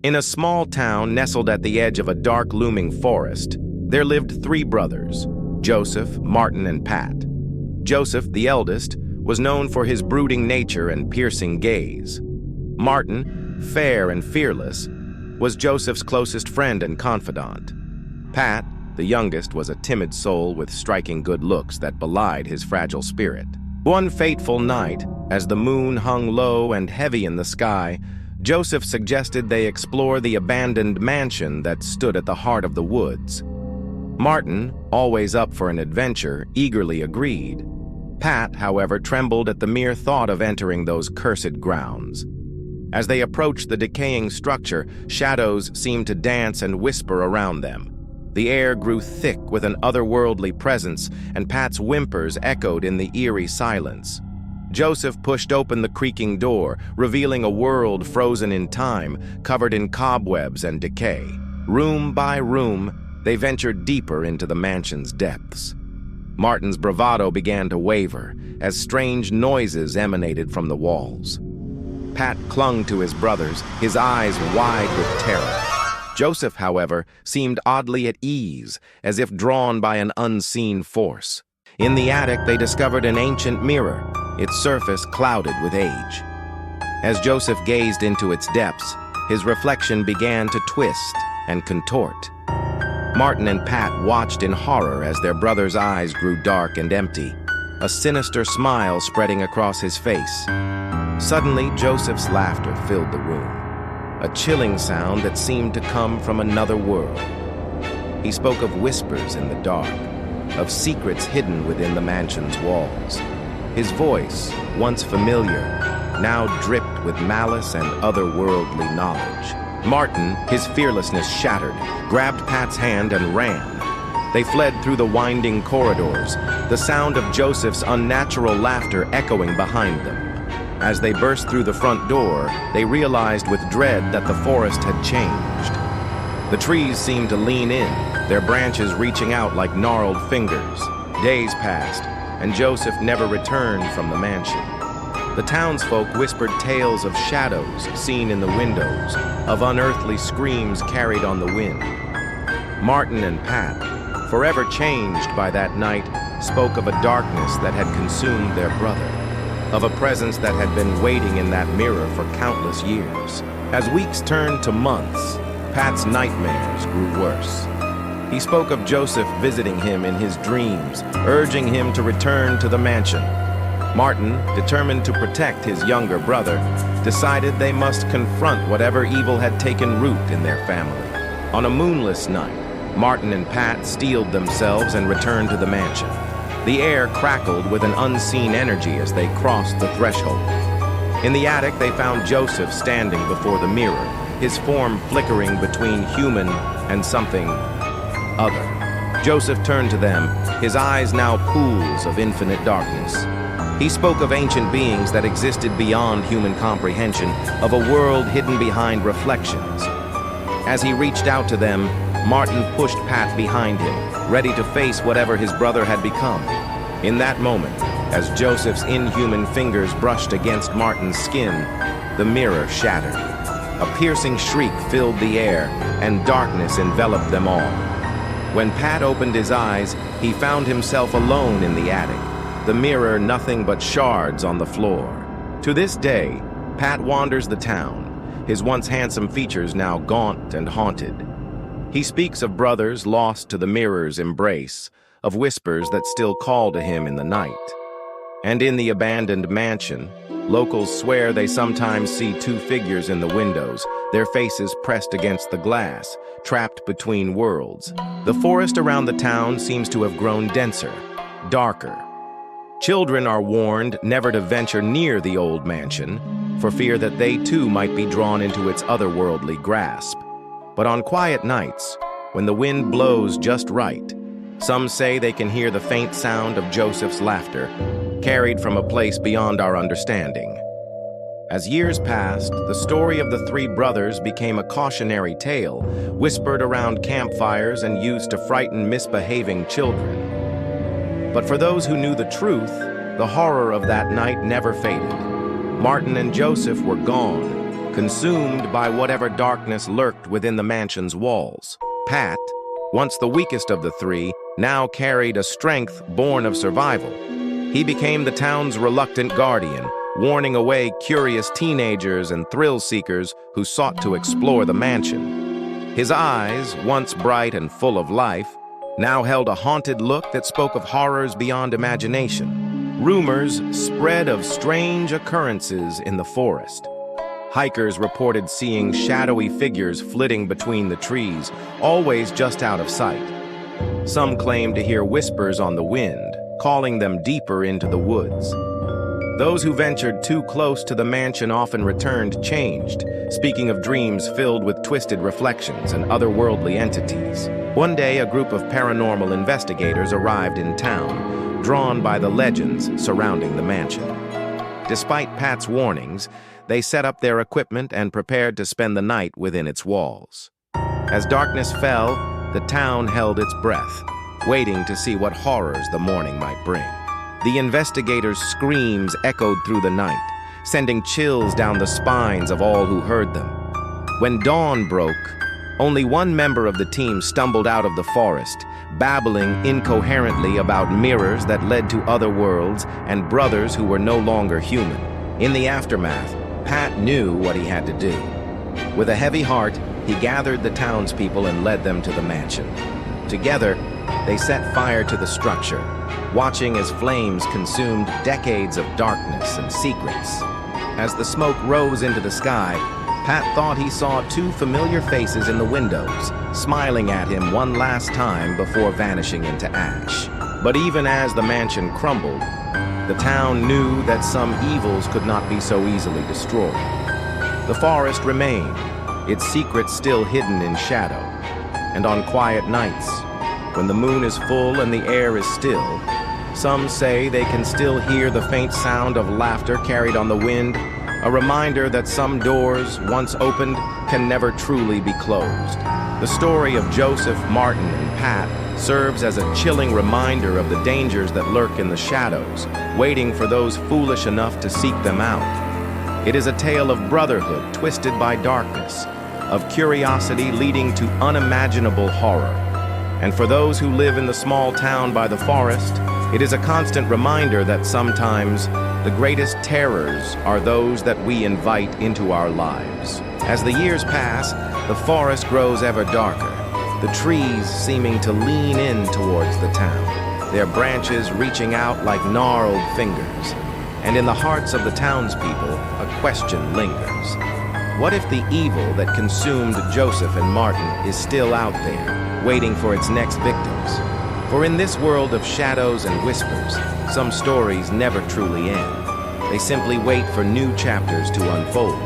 In a small town nestled at the edge of a dark looming forest, there lived three brothers, Joseph, Martin, and Pat. Joseph, the eldest, was known for his brooding nature and piercing gaze. Martin, fair and fearless, was Joseph's closest friend and confidant. Pat, the youngest, was a timid soul with striking good looks that belied his fragile spirit. One fateful night, as the moon hung low and heavy in the sky, Joseph suggested they explore the abandoned mansion that stood at the heart of the woods. Martin, always up for an adventure, eagerly agreed. Pat, however, trembled at the mere thought of entering those cursed grounds. As they approached the decaying structure, shadows seemed to dance and whisper around them. The air grew thick with an otherworldly presence, and Pat's whimpers echoed in the eerie silence. Joseph pushed open the creaking door, revealing a world frozen in time, covered in cobwebs and decay. Room by room, they ventured deeper into the mansion's depths. Martin's bravado began to waver as strange noises emanated from the walls. Pat clung to his brothers, his eyes wide with terror. Joseph, however, seemed oddly at ease, as if drawn by an unseen force. In the attic, they discovered an ancient mirror, its surface clouded with age. As Joseph gazed into its depths, his reflection began to twist and contort. Martin and Pat watched in horror as their brother's eyes grew dark and empty, a sinister smile spreading across his face. Suddenly, Joseph's laughter filled the room, a chilling sound that seemed to come from another world. He spoke of whispers in the dark, of secrets hidden within the mansion's walls. His voice, once familiar, now dripped with malice and otherworldly knowledge. Martin, his fearlessness shattered, grabbed Pat's hand and ran. They fled through the winding corridors, the sound of Joseph's unnatural laughter echoing behind them. As they burst through the front door, they realized with dread that the forest had changed. The trees seemed to lean in, their branches reaching out like gnarled fingers. Days passed, and Joseph never returned from the mansion. The townsfolk whispered tales of shadows seen in the windows, of unearthly screams carried on the wind. Martin and Pat, forever changed by that night, spoke of a darkness that had consumed their brother, of a presence that had been waiting in that mirror for countless years. As weeks turned to months, Pat's nightmares grew worse. He spoke of Joseph visiting him in his dreams, urging him to return to the mansion. Martin, determined to protect his younger brother, decided they must confront whatever evil had taken root in their family. On a moonless night, Martin and Pat steeled themselves and returned to the mansion. The air crackled with an unseen energy as they crossed the threshold. In the attic, they found Joseph standing before the mirror, his form flickering between human and something other. Joseph turned to them, his eyes now pools of infinite darkness. He spoke of ancient beings that existed beyond human comprehension, of a world hidden behind reflections. As he reached out to them, Martin pushed Pat behind him, ready to face whatever his brother had become. In that moment, as Joseph's inhuman fingers brushed against Martin's skin, the mirror shattered. A piercing shriek filled the air, and darkness enveloped them all. When Pat opened his eyes, he found himself alone in the attic, the mirror nothing but shards on the floor. To this day, Pat wanders the town, his once handsome features now gaunt and haunted. He speaks of brothers lost to the mirror's embrace, of whispers that still call to him in the night. And in the abandoned mansion, locals swear they sometimes see two figures in the windows, their faces pressed against the glass, trapped between worlds. The forest around the town seems to have grown denser, darker. Children are warned never to venture near the old mansion, for fear that they too might be drawn into its otherworldly grasp. But on quiet nights, when the wind blows just right, some say they can hear the faint sound of Joseph's laughter, carried from a place beyond our understanding. As years passed, the story of the three brothers became a cautionary tale, whispered around campfires and used to frighten misbehaving children. But for those who knew the truth, the horror of that night never faded. Martin and Joseph were gone, consumed by whatever darkness lurked within the mansion's walls. Pat, once the weakest of the three, now carried a strength born of survival. He became the town's reluctant guardian, warning away curious teenagers and thrill-seekers who sought to explore the mansion. His eyes, once bright and full of life, now held a haunted look that spoke of horrors beyond imagination. Rumors spread of strange occurrences in the forest. Hikers reported seeing shadowy figures flitting between the trees, always just out of sight. Some claimed to hear whispers on the wind, calling them deeper into the woods. Those who ventured too close to the mansion often returned changed, speaking of dreams filled with twisted reflections and otherworldly entities. One day, a group of paranormal investigators arrived in town, drawn by the legends surrounding the mansion. Despite Pat's warnings, they set up their equipment and prepared to spend the night within its walls. As darkness fell, the town held its breath, waiting to see what horrors the morning might bring. The investigators' screams echoed through the night, sending chills down the spines of all who heard them. When dawn broke, only one member of the team stumbled out of the forest, babbling incoherently about mirrors that led to other worlds and brothers who were no longer human. In the aftermath, Pat knew what he had to do. With a heavy heart, he gathered the townspeople and led them to the mansion. Together, they set fire to the structure, watching as flames consumed decades of darkness and secrets. As the smoke rose into the sky, Pat thought he saw two familiar faces in the windows, smiling at him one last time before vanishing into ash. But even as the mansion crumbled, the town knew that some evils could not be so easily destroyed. The forest remained, its secrets still hidden in shadow. And on quiet nights, when the moon is full and the air is still, some say they can still hear the faint sound of laughter carried on the wind, a reminder that some doors, once opened, can never truly be closed. The story of Joseph, Martin, and Pat serves as a chilling reminder of the dangers that lurk in the shadows, waiting for those foolish enough to seek them out. It is a tale of brotherhood twisted by darkness, of curiosity leading to unimaginable horror. And for those who live in the small town by the forest, it is a constant reminder that sometimes the greatest terrors are those that we invite into our lives. As the years pass, the forest grows ever darker, the trees seeming to lean in towards the town, their branches reaching out like gnarled fingers. And in the hearts of the townspeople, a question lingers. What if the evil that consumed Joseph and Martin is still out there, waiting for its next victims? For in this world of shadows and whispers, some stories never truly end. They simply wait for new chapters to unfold.